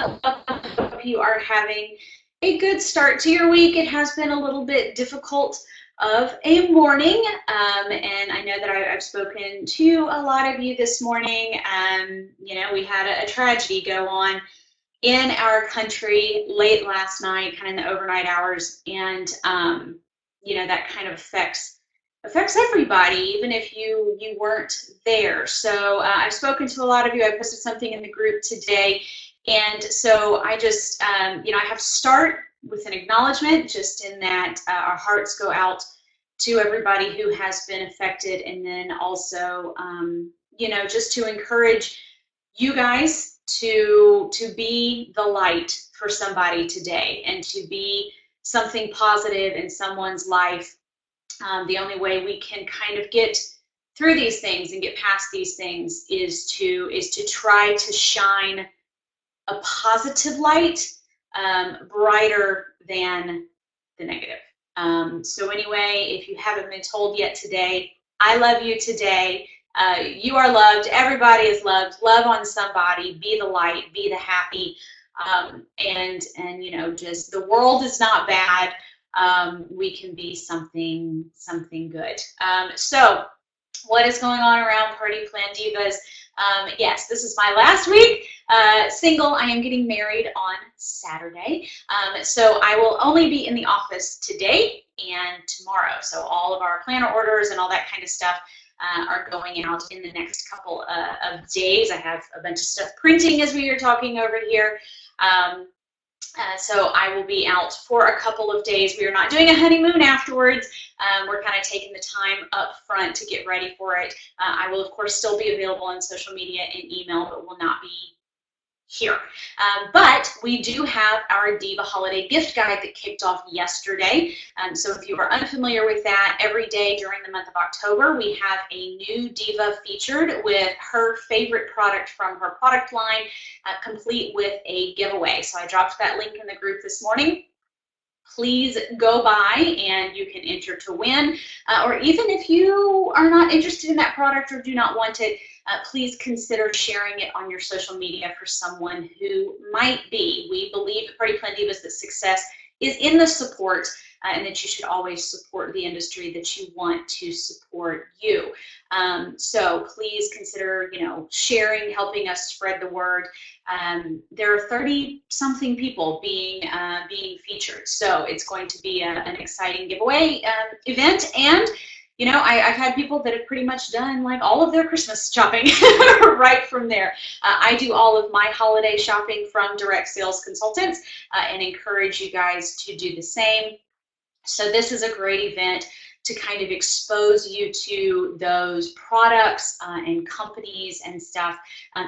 hope you are having a good start to your week. It has been a little bit difficult of a morning, and I know that I've spoken to a lot of you this morning. We had a tragedy go on in our country late last night, kind of in the overnight hours, and that kind of affects everybody, even if you weren't there. So I've spoken to a lot of you. I posted something in the group today, and so I just I have to start with an acknowledgement, just in that our hearts go out to everybody who has been affected, and then also just to encourage you guys to be the light for somebody today, and to be something positive in someone's life. The only way we can kind of get through these things and get past these things is to try to shine a positive light, brighter than the negative. So anyway, if you haven't been told yet today, I love you today. You are loved. Everybody is loved. Love on somebody. Be the light. Be the happy. And just the world is not bad. We can be something good. So what is going on around Party Plan Divas? Yes, this is my last week single. I am getting married on Saturday. So I will only be in the office today and tomorrow. So all of our planner orders and all that kind of stuff are going out in the next couple of days. I have a bunch of stuff printing as we are talking over here. So I will be out for a couple of days. We are not doing a honeymoon afterwards. We're kind of taking the time up front to get ready for it. I will, of course, still be available on social media and email, but will not be here. But we do have our Diva Holiday Gift Guide that kicked off yesterday. So if you are unfamiliar with that, every day during the month of October, we have a new Diva featured with her favorite product from her product line, complete with a giveaway. So I dropped that link in the group this morning. Please go by and you can enter to win. Or even if you are not interested in that product or do not want it, please consider sharing it on your social media for someone who might be. We believe at Party Plan Divas that success is in the support, and that you should always support the industry that you want to support you. So please consider, sharing, helping us spread the word. There are 30-something people being featured, so it's going to be an exciting giveaway event. And I've had people that have pretty much done like all of their Christmas shopping right from there. I do all of my holiday shopping from Direct Sales Consultants, and encourage you guys to do the same. So this is a great event to kind of expose you to those products and companies and stuff.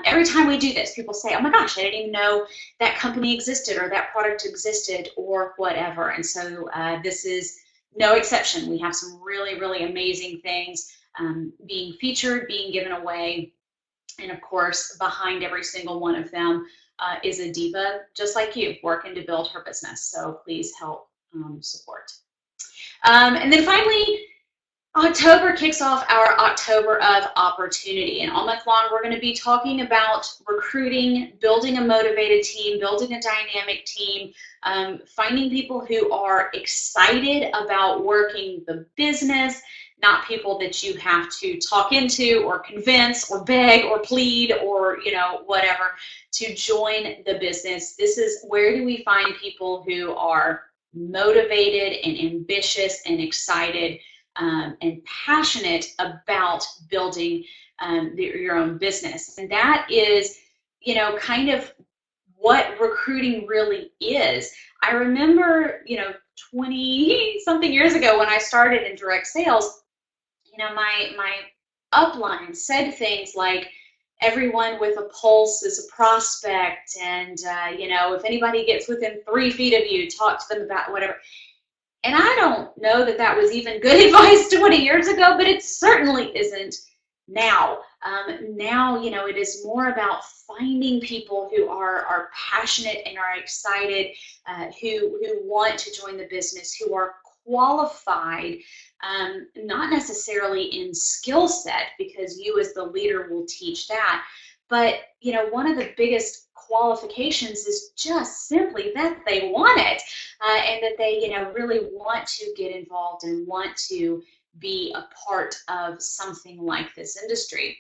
Every time we do this, people say, oh my gosh, I didn't even know that company existed or that product existed or whatever. And so this is no exception. We have some really, really amazing things being featured, being given away. And of course, behind every single one of them is a diva just like you, working to build her business. So please help support. And then finally, October kicks off our October of Opportunity. And all month long, we're going to be talking about recruiting, building a motivated team, building a dynamic team, finding people who are excited about working the business, not people that you have to talk into or convince or beg or plead or, whatever, to join the business. This is where do we find people who are motivated and ambitious and excited and passionate about building your own business. And that is, kind of what recruiting really is. I remember, 20-something years ago when I started in direct sales, my upline said things like, everyone with a pulse is a prospect, and, if anybody gets within 3 feet of you, talk to them about whatever. And I don't know that that was even good advice 20 years ago, but it certainly isn't now. Now, it is more about finding people who are passionate and are excited, who want to join the business, who are qualified, not necessarily in skill set, because you as the leader will teach that. But, one of the biggest qualifications is just simply that they want it, and that they, really want to get involved and want to be a part of something like this industry.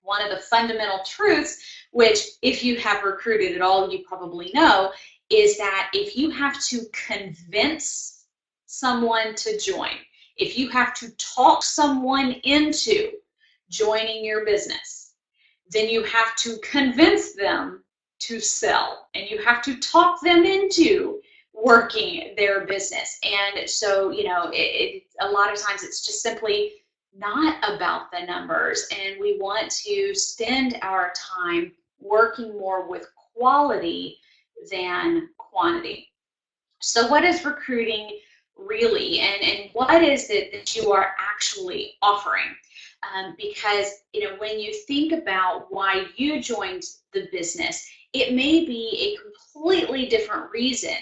One of the fundamental truths, which if you have recruited at all, you probably know, is that if you have to convince someone to join, if you have to talk someone into joining your business, then you have to convince them to sell, and you have to talk them into working their business. And so, a lot of times it's just simply not about the numbers, and we want to spend our time working more with quality than quantity. So what is recruiting really, and what is it that you are actually offering? Because when you think about why you joined the business, it may be a completely different reason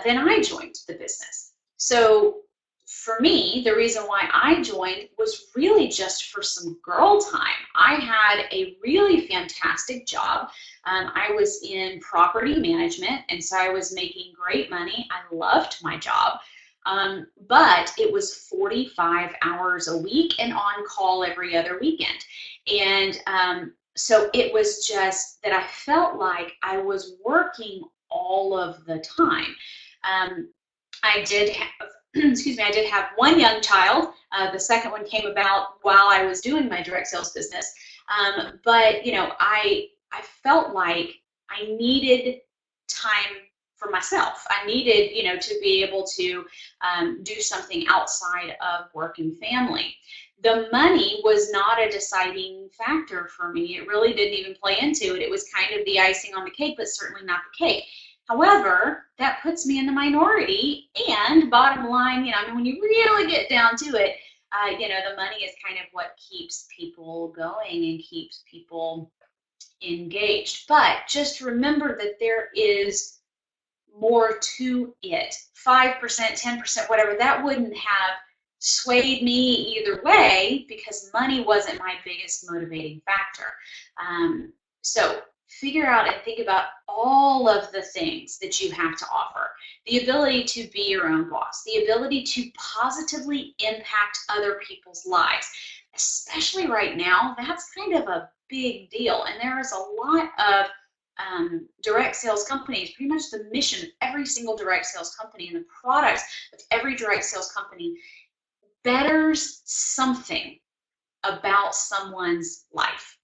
than I joined the business. So for me, the reason why I joined was really just for some girl time. I had a really fantastic job. I was in property management, and so I was making great money. I loved my job, but it was 45 hours a week and on call every other weekend. And so it was just that I felt like I was working all of the time. I did have, I did have one young child. The second one came about while I was doing my direct sales business. But I felt like I needed time for myself. I needed, to be able to do something outside of work and family. The money was not a deciding factor for me. It really didn't even play into it. It was kind of the icing on the cake, but certainly not the cake. However, that puts me in the minority, and bottom line, when you really get down to it, the money is kind of what keeps people going and keeps people engaged. But just remember that there is more to it. 5%, 10%, whatever, that wouldn't have swayed me either way, because money wasn't my biggest motivating factor. So figure out and think about all of the things that you have to offer. The ability to be your own boss, the ability to positively impact other people's lives, especially right now. That's kind of a big deal, and there is a lot of direct sales companies. Pretty much the mission of every single direct sales company and the products of every direct sales company betters something about someone's life.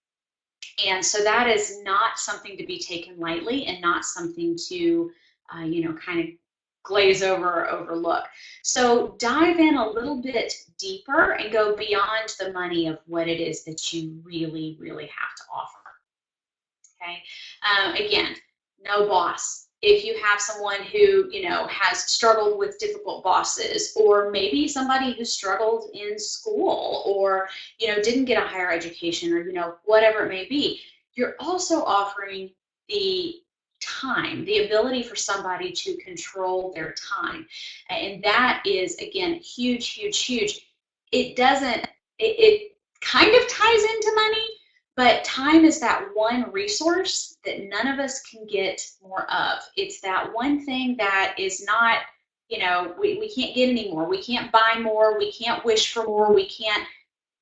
And so that is not something to be taken lightly, and not something to, kind of glaze over or overlook. So dive in a little bit deeper and go beyond the money of what it is that you really, really have to offer. Okay. Again, no boss. If you have someone who, has struggled with difficult bosses, or maybe somebody who struggled in school, or, didn't get a higher education, or, whatever it may be, you're also offering the time, the ability for somebody to control their time. And that is, again, huge, huge, huge. It kind of ties into money, but time is that one resource that none of us can get more of. It's that one thing that is not, we can't get any more. We can't buy more. We can't wish for more. We can't.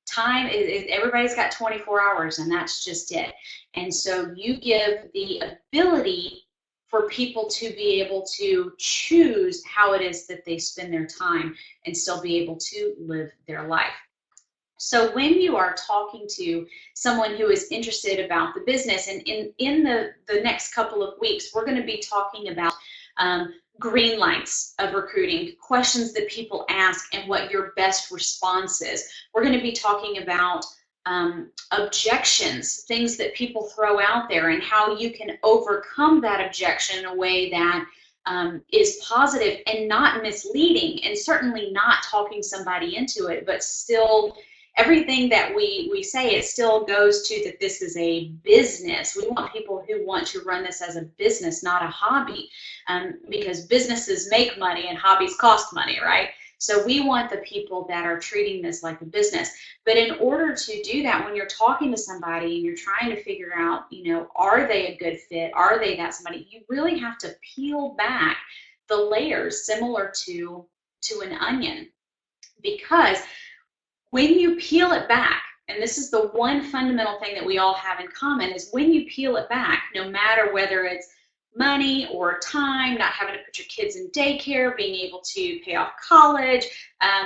Time is, everybody's got 24 hours, and that's just it. And so you give the ability for people to be able to choose how it is that they spend their time and still be able to live their life. So when you are talking to someone who is interested about the business, and in the next couple of weeks, we're going to be talking about green lights of recruiting, questions that people ask, and what your best response is. We're going to be talking about objections, things that people throw out there, and how you can overcome that objection in a way that is positive and not misleading, and certainly not talking somebody into it, but still everything that we say, it still goes to that this is a business. We want people who want to run this as a business, not a hobby, because businesses make money and hobbies cost money, right? So we want the people that are treating this like a business. But in order to do that, when you're talking to somebody and you're trying to figure out, are they a good fit? Are they that somebody? You really have to peel back the layers similar to an onion, because when you peel it back, and this is the one fundamental thing that we all have in common, is when you peel it back, no matter whether it's money or time, not having to put your kids in daycare, being able to pay off college,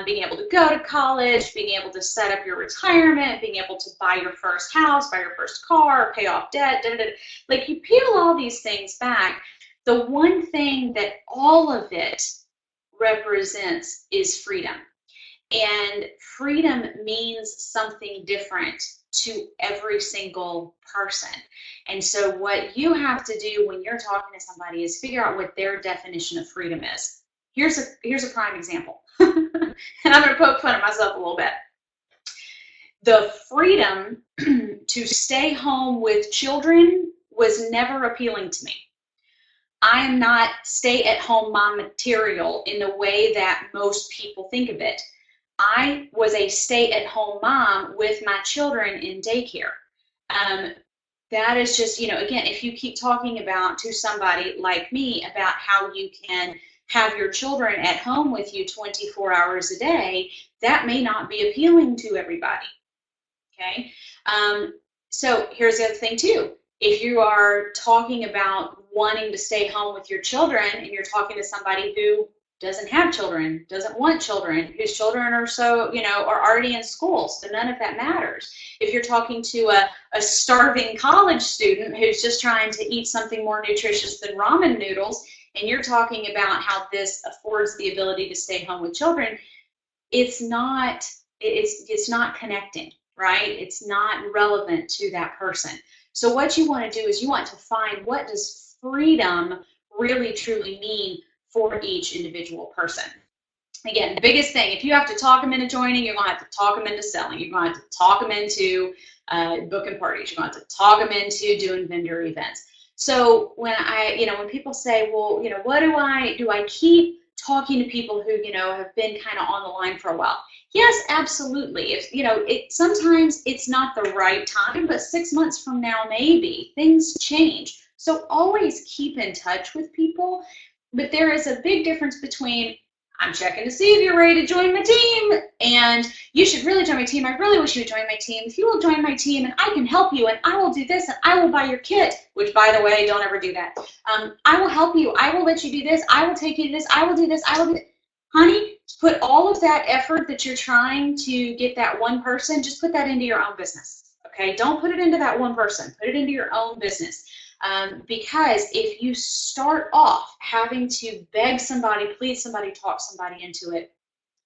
being able to go to college, being able to set up your retirement, being able to buy your first house, buy your first car, pay off debt, like you peel all these things back, the one thing that all of it represents is freedom. And freedom means something different to every single person. And so what you have to do when you're talking to somebody is figure out what their definition of freedom is. Here's a prime example. And I'm going to poke fun at myself a little bit. The freedom to stay home with children was never appealing to me. I am not stay-at-home mom material in the way that most people think of it. I was a stay-at-home mom with my children in daycare. That is just, again, if you keep talking about to somebody like me about how you can have your children at home with you 24 hours a day, that may not be appealing to everybody, okay? So here's the other thing too. If you are talking about wanting to stay home with your children and you're talking to somebody who doesn't have children, doesn't want children, whose children are are already in school, so none of that matters. If you're talking to a starving college student who's just trying to eat something more nutritious than ramen noodles, and you're talking about how this affords the ability to stay home with children, it's not connecting, right? It's not relevant to that person. So what you want to do is you want to find, what does freedom really truly mean for each individual person. Again, the biggest thing, if you have to talk them into joining, you're going to have to talk them into selling. You're going to have to talk them into booking parties. You're going to have to talk them into doing vendor events. So when when people say, well, what do I keep talking to people who, have been kind of on the line for a while? Yes, absolutely. If, sometimes it's not the right time, but 6 months from now, maybe things change. So always keep in touch with people. But there is a big difference between, I'm checking to see if you're ready to join my team, and you should really join my team. I really wish you would join my team. If you will join my team, and I can help you, and I will do this, and I will buy your kit, which, by the way, don't ever do that. I will help you. I will let you do this. I will take you to this. I will do this. I will do it. Honey, put all of that effort that you're trying to get that one person, just put that into your own business, okay? Don't put it into that one person. Put it into your own business. Because if you start off having to beg somebody, please somebody, talk somebody into it,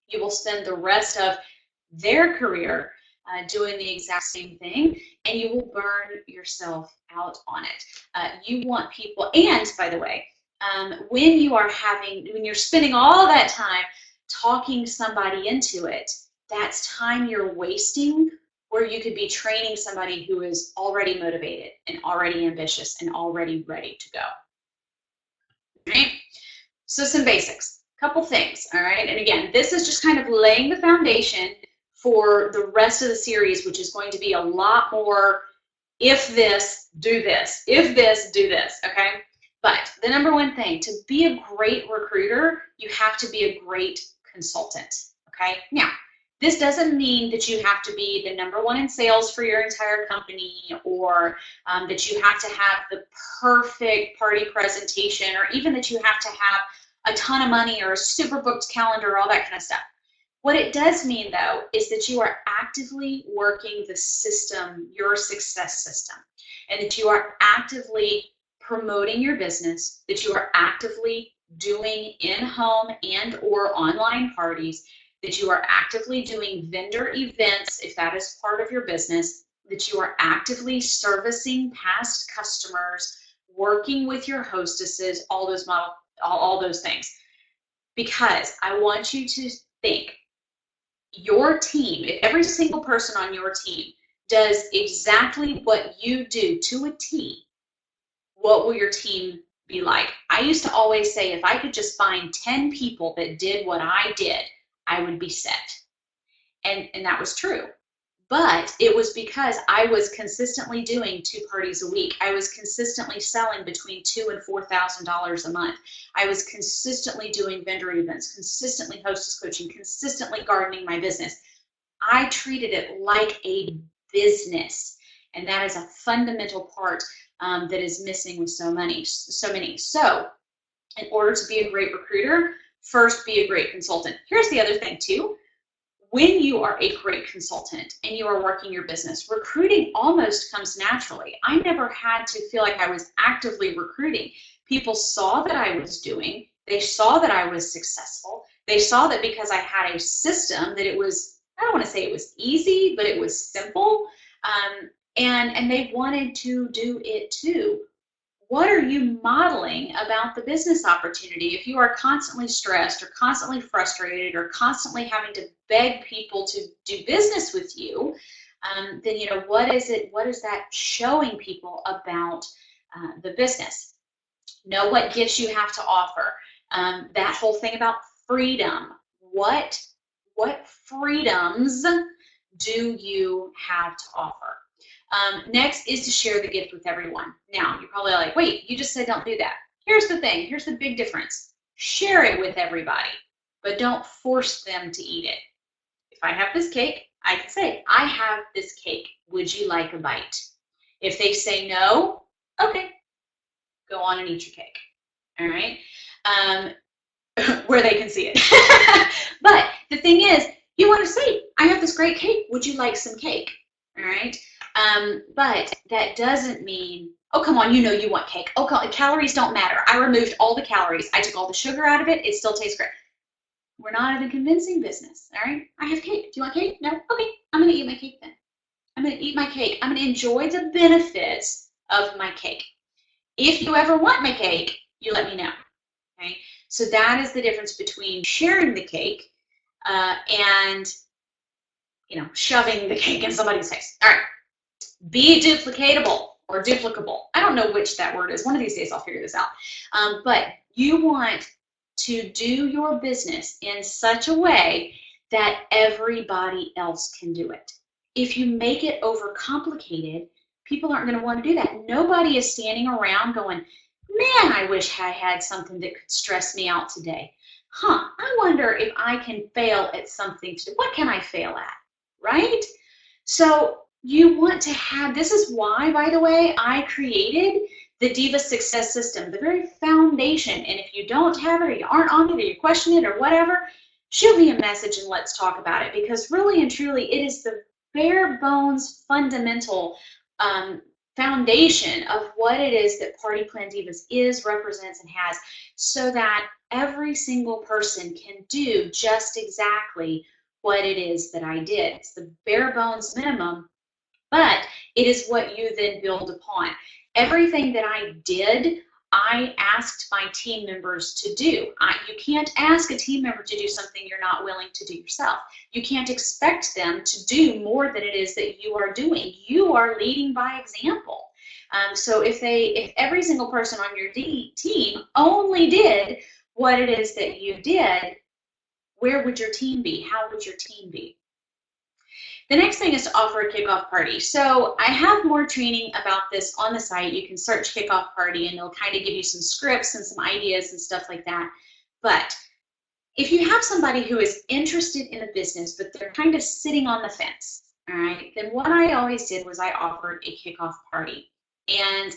you will spend the rest of their career doing the exact same thing, and you will burn yourself out on it. You want people, and by the way, when you're spending all that time talking somebody into it, that's time you're wasting where you could be training somebody who is already motivated and already ambitious and already ready to go. All right? So some basics, couple things, all right? And again, this is just kind of laying the foundation for the rest of the series, which is going to be a lot more if this, do this, if this, do this, okay? But the number one thing, to be a great recruiter, you have to be a great consultant, okay? Now, this doesn't mean that you have to be the #1 in sales for your entire company, or that you have to have the perfect party presentation, or even that you have to have a ton of money or a super booked calendar, all that kind of stuff. What it does mean, though, is that you are actively working the system, your success system, and that you are actively promoting your business, that you are actively doing in-home and or online parties, that you are actively doing vendor events, if that is part of your business, that you are actively servicing past customers, working with your hostesses, all those things. Because I want you to think, your team, if every single person on your team does exactly what you do to a T, what will your team be like? I used to always say, if I could just find 10 people that did what I did, I would be set. And that was true. But it was because I was consistently doing 2 parties a week. I was consistently selling between $2,000 and $4,000 a month. I was consistently doing vendor events, consistently hostess coaching, consistently gardening my business. I treated it like a business, and that is a fundamental part that is missing with so many. So, in order to be a great recruiter, first be a great consultant. Here's the other thing too. When you are a great consultant and you are working your business, recruiting almost comes naturally. I never had to feel like I was actively recruiting. People saw that I was doing, they saw that I was successful, they saw that because I had a system that it was, I don't want to say it was easy, but it was simple, and they wanted to do it too. What are you modeling about the business opportunity? If you are constantly stressed or constantly frustrated or constantly having to beg people to do business with you, then what is that showing people about the business? Know what gifts you have to offer. That whole thing about freedom. What freedoms do you have to offer? Next is to share the gift with everyone. Now, you're probably like, wait, you just said don't do that. Here's the thing. Here's the big difference. Share it with everybody, but don't force them to eat it. If I have this cake, I can say, I have this cake. Would you like a bite? If they say no, okay, go on and eat your cake. All right? Where they can see it. But the thing is, you want to say, I have this great cake. Would you like some cake? All right? But that doesn't mean, oh, come on, you want cake. Oh, calories don't matter. I removed all the calories. I took all the sugar out of it. It still tastes great. We're not in a convincing business, all right? I have cake. Do you want cake? No? Okay, I'm going to eat my cake then. I'm going to eat my cake. I'm going to enjoy the benefits of my cake. If you ever want my cake, you let me know, okay? So that is the difference between sharing the cake and, shoving the cake in somebody's face. All right. Be duplicatable or duplicable. I don't know which that word is. One of these days I'll figure this out. But you want to do your business in such a way that everybody else can do it. If you make it overcomplicated, people aren't going to want to do that. Nobody is standing around going, man, I wish I had something that could stress me out today. I wonder if I can fail at something today. What can I fail at, right? So you want to have, this is why, by the way, I created the Diva Success System, the very foundation. And if you don't have it or you aren't on it or you question it or whatever, shoot me a message and let's talk about it, because really and truly it is the bare bones fundamental foundation of what it is that Party Plan Divas is, represents, and has, so that every single person can do just exactly what it is that I did. It's the bare bones minimum, but it is what you then build upon. Everything that I did, I asked my team members to do. You can't ask a team member to do something you're not willing to do yourself. You can't expect them to do more than it is that you are doing. You are leading by example. So if every single person on your team only did what it is that you did, where would your team be? How would your team be? The next thing is to offer a kickoff party. So I have more training about this on the site. You can search kickoff party and it'll kind of give you some scripts and some ideas and stuff like that. But if you have somebody who is interested in a business, but they're kind of sitting on the fence, all right, then what I always did was I offered a kickoff party. And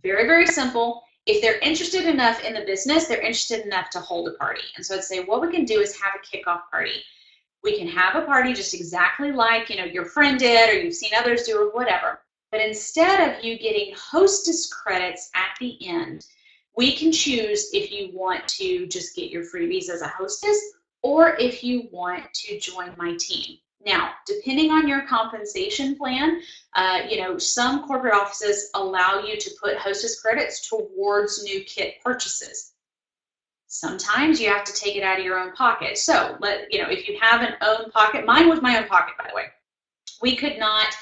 very, very simple. If they're interested enough in the business, they're interested enough to hold a party. And so I'd say what we can do is have a kickoff party. We can have a party just exactly like, your friend did or you've seen others do or whatever. But instead of you getting hostess credits at the end, we can choose if you want to just get your freebies as a hostess or if you want to join my team. Now, depending on your compensation plan, some corporate offices allow you to put hostess credits towards new kit purchases. Sometimes you have to take it out of your own pocket. So, if you have an own pocket, mine was my own pocket, by the way. We could not,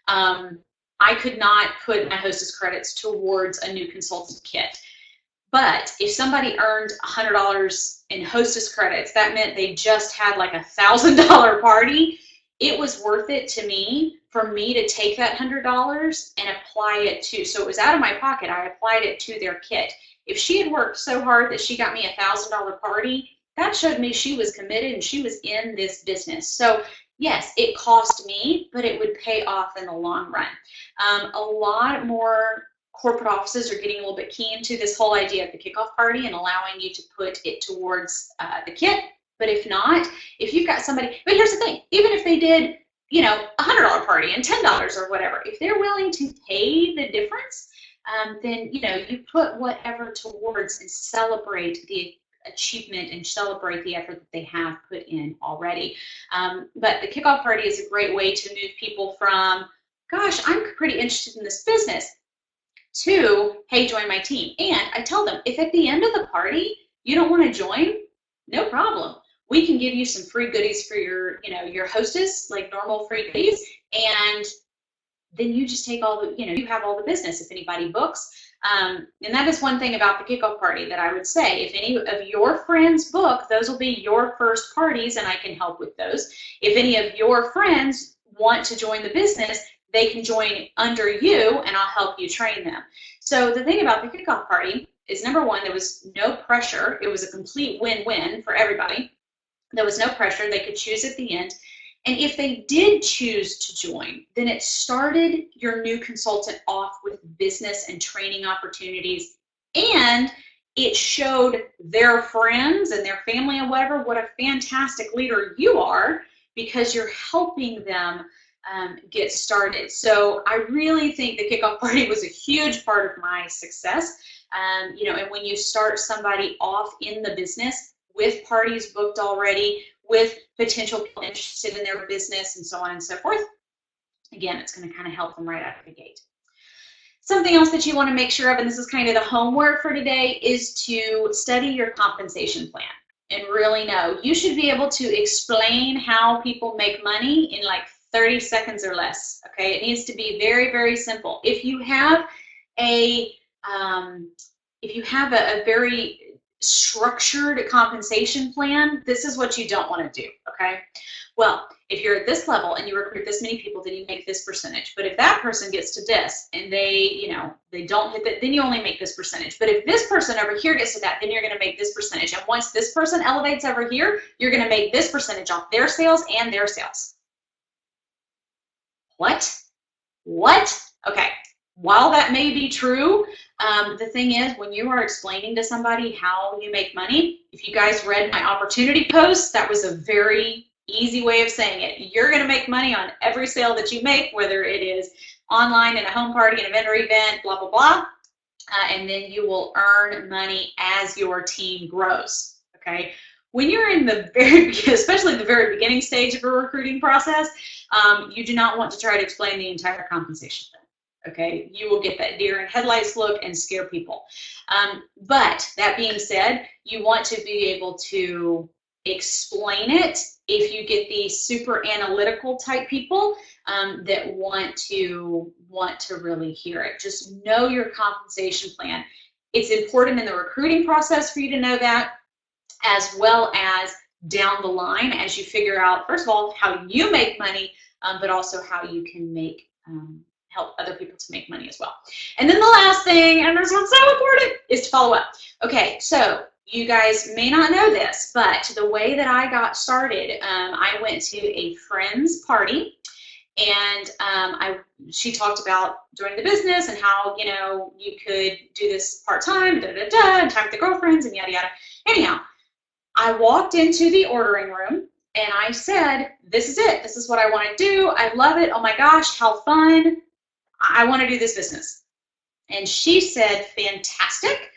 I could not put my hostess credits towards a new consultant kit. But if somebody earned $100 in hostess credits, that meant they just had like $1,000 party. It was worth it to me for me to take that $100 and apply it to, so it was out of my pocket. I applied it to their kit. If she had worked so hard that she got me $1,000 party, that showed me she was committed and she was in this business. So yes, it cost me, but it would pay off in the long run. A lot more corporate offices are getting a little bit keen to this whole idea of the kickoff party and allowing you to put it towards the kit. But if not, if you've got somebody, but here's the thing, even if they did, you know, $100 party and $10 or whatever, if they're willing to pay the difference, then, you know, you put whatever towards and celebrate the achievement and celebrate the effort that they have put in already. But the kickoff party is a great way to move people from, gosh, I'm pretty interested in this business, to, hey, join my team. And I tell them, if at the end of the party you don't want to join, no problem. We can give you some free goodies for your, you know, your hostess, like normal free goodies, and then you just take all the, you know, you have all the business if anybody books. And that is one thing about the kickoff party that I would say, if any of your friends book, those will be your first parties and I can help with those. If any of your friends want to join the business, they can join under you and I'll help you train them. So the thing about the kickoff party is, number one, there was no pressure. It was a complete win-win for everybody. There was no pressure. They could choose at the end. And if they did choose to join, then it started your new consultant off with business and training opportunities, and it showed their friends and their family and whatever what a fantastic leader you are, because you're helping them get started. So I really think the kickoff party was a huge part of my success. You know, and when you start somebody off in the business with parties booked already, with potential people interested in their business and so on and so forth, again, it's going to kind of help them right out of the gate. Something else that you want to make sure of, and this is kind of the homework for today, is to study your compensation plan and really know. You should be able to explain how people make money in like 30 seconds or less, okay? It needs to be very, very simple. If you have a very structured compensation plan, this is what you don't want to do, okay? Well, if you're at this level and you recruit this many people, then you make this percentage. But if that person gets to this and they, you know, they don't hit that, then you only make this percentage. But if this person over here gets to that, then you're going to make this percentage. And once this person elevates over here, you're going to make this percentage off their sales and their sales. What? Okay. While that may be true, the thing is, when you are explaining to somebody how you make money, if you guys read my opportunity post, that was a very easy way of saying it. You're going to make money on every sale that you make, whether it is online, in a home party, an vendor event, blah, blah, blah. And then you will earn money as your team grows, okay? When you're in the especially the very beginning stage of a recruiting process, you do not want to try to explain the entire compensation plan. Okay, you will get that deer in headlights look and scare people. But that being said, you want to be able to explain it if you get these super analytical type people that want to really hear it. Just know your compensation plan. It's important in the recruiting process for you to know that, as well as down the line as you figure out, first of all, how you make money, but also how you can make help other people to make money as well. And then the last thing, and this one's so important, is to follow up. Okay, so you guys may not know this, but the way that I got started, I went to a friend's party, and she talked about joining the business and how, you know, you could do this part-time, and time with the girlfriends, and yada, yada. Anyhow, I walked into the ordering room, and I said, this is it. This is what I want to do. I love it. Oh my gosh, how fun. I want to do this business. And she said, fantastic.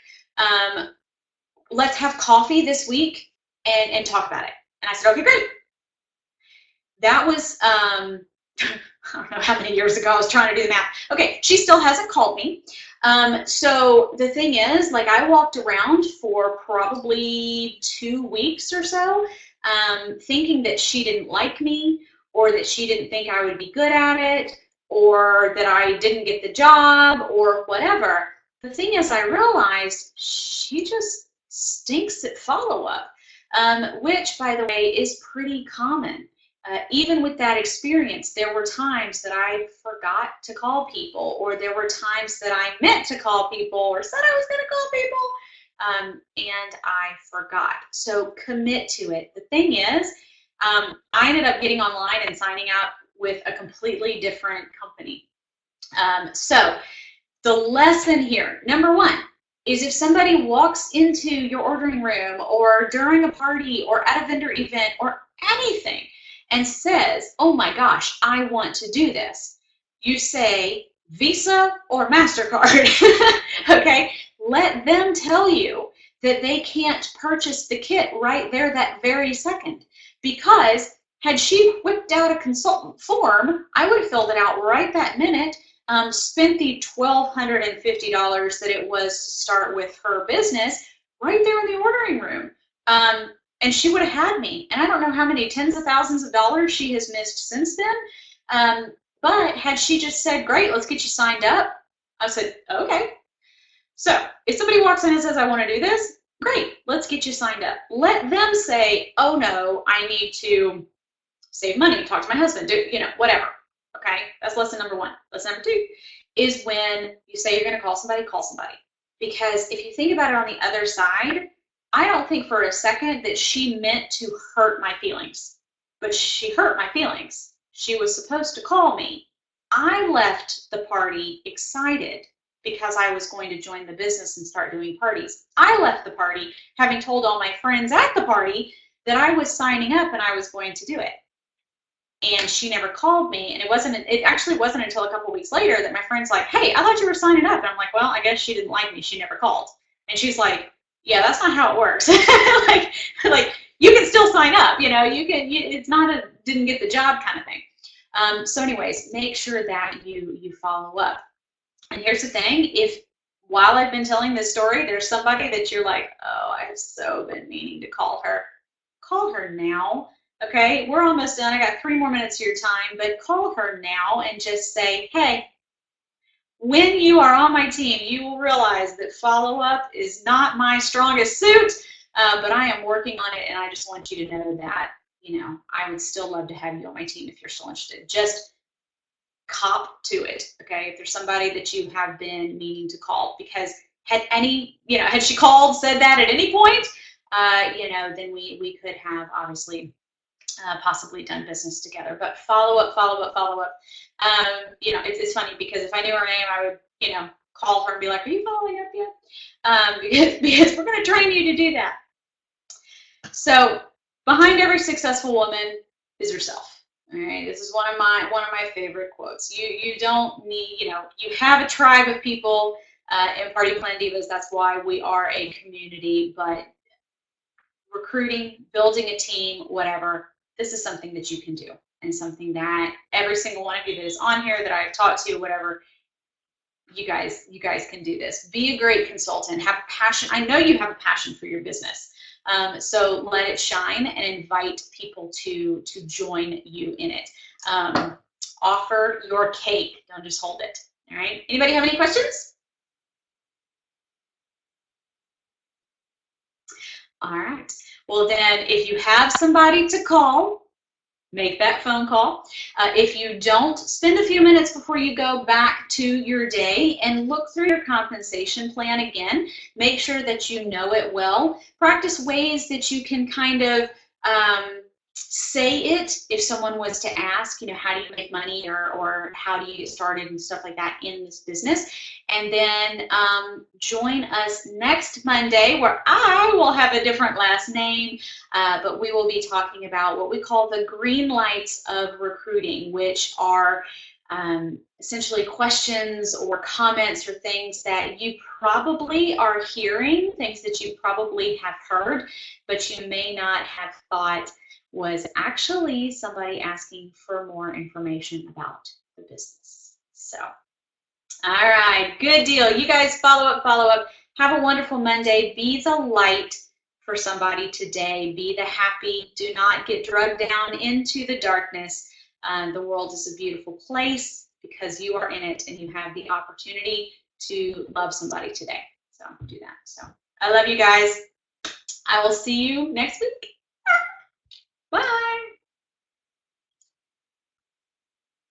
Let's have coffee this week and talk about it. And I said, okay, great. That was, I don't know how many years ago. I was trying to do the math. Okay, she still hasn't called me. So the thing is, like, I walked around for probably 2 weeks or so, thinking that she didn't like me, or that she didn't think I would be good at it, or that I didn't get the job, or whatever. The thing is, I realized she just stinks at follow-up, which, by the way, is pretty common. Even with that experience, there were times that I forgot to call people, or there were times that I meant to call people or said I was going to call people, and I forgot. So commit to it. The thing is, I ended up getting online and signing out with a completely different company. So the lesson here, number one, is if somebody walks into your ordering room or during a party or at a vendor event or anything and says, oh my gosh, I want to do this, you say Visa or MasterCard, okay? Let them tell you that they can't purchase the kit right there that very second, because had she whipped out a consultant form, I would have filled it out right that minute, spent the $1,250 that it was to start with her business right there in the ordering room. And she would have had me. And I don't know how many tens of thousands of dollars she has missed since then. But had she just said, great, let's get you signed up, I said, okay. So if somebody walks in and says, I want to do this, great, let's get you signed up. Let them say, oh no, I need to save money, talk to my husband, do, whatever. Okay, that's lesson number one. Lesson number two is when you say you're going to call somebody, call somebody. Because if you think about it on the other side, I don't think for a second that she meant to hurt my feelings, but she hurt my feelings. She was supposed to call me. I left the party excited because I was going to join the business and start doing parties. I left the party having told all my friends at the party that I was signing up and I was going to do it. And she never called me, and it actually wasn't until a couple weeks later that my friend's like, hey, I thought you were signing up. And I'm like, well, I guess she didn't like me. She never called. And she's like, yeah, that's not how it works. like you can still sign up, it's not a didn't get the job kind of thing. So anyways, make sure that you follow up. And here's the thing, if while I've been telling this story, there's somebody that you're like, oh, I have so been meaning to call her now. Okay, we're almost done. I got 3 more minutes of your time, but call her now and just say, hey, when you are on my team, you will realize that follow-up is not my strongest suit, but I am working on it, and I just want you to know that, I would still love to have you on my team if you're still interested. Just cop to it, okay? If there's somebody that you have been meaning to call, because had she called, said that at any point, then we could have obviously possibly done business together. But follow up. It's funny because if I knew her name, I would, call her and be like, are you following up yet? Because we're going to train you to do that. So behind every successful woman is herself. All right. This is one of my favorite quotes. You don't need, you have a tribe of people in Party Plan Divas. That's why we are a community. But recruiting, building a team, whatever, this is something that you can do, and something that every single one of you that is on here that I've talked to, whatever, you guys can do this. Be a great consultant. Have passion. I know you have a passion for your business. So let it shine and invite people to join you in it. Offer your cake. Don't just hold it. All right. Anybody have any questions? All right. Well, then, if you have somebody to call, make that phone call. If you don't, spend a few minutes before you go back to your day and look through your compensation plan again. Make sure that you know it well. Practice ways that you can kind of say it if someone was to ask, how do you make money, or how do you get started and stuff like that in this business. And then join us next Monday, where I will have a different last name, but we will be talking about what we call the green lights of recruiting, which are essentially questions or comments or things that you probably are hearing, things that you probably have heard, but you may not have thought was actually somebody asking for more information about the business. So, all right, good deal. You guys follow up. Have a wonderful Monday. Be the light for somebody today. Be the happy. Do not get drugged down into the darkness. The world is a beautiful place because you are in it and you have the opportunity to love somebody today. So do that. So I love you guys. I will see you next week.